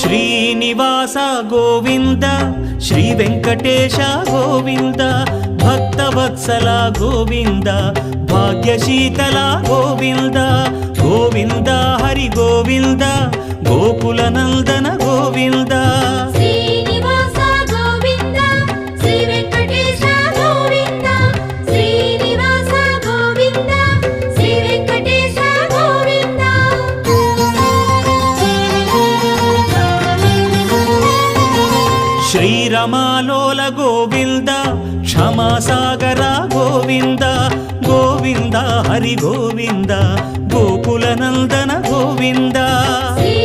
Srinivasa Govinda Shri Venkatesha Govinda Bhaktavatsala Govinda భాగ్యశీతల Govinda Govinda Hari Govinda Gokula Nandana Govinda Srinivasa Govinda Shri Venkatesha Govinda Srinivasa Govinda Shri Venkatesha Govinda శ్రీరమాలోల Govinda క్షమాసాగర Govinda Govinda Hari Govinda Gokula Nandana Govinda Shri